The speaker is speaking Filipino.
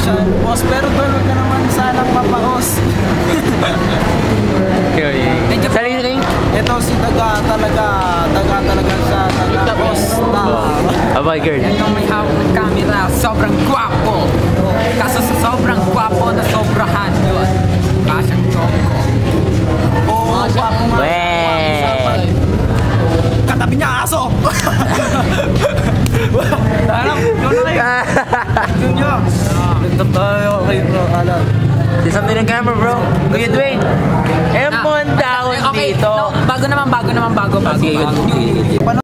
dyan, boss. Pero tol, huwag ka naman sanang mapaos. Sarili rin. Ito si Daga talaga siya, Daga-os na. Abay, girl. Itong may hawak ng camera, sobrang gwapo. Kaso sa sobrang gwapo na sobrahan yun. Kasyang choko. Oo, gwapo nga. Weh! Katabi niya aso! Tarang, yun na kayo. Yun nyo. Nagtap tayo kayo bro, alam. Di something ng camera, bro. Kuya Dwayne. Down Okay, dito. no, bago naman. Sige, good.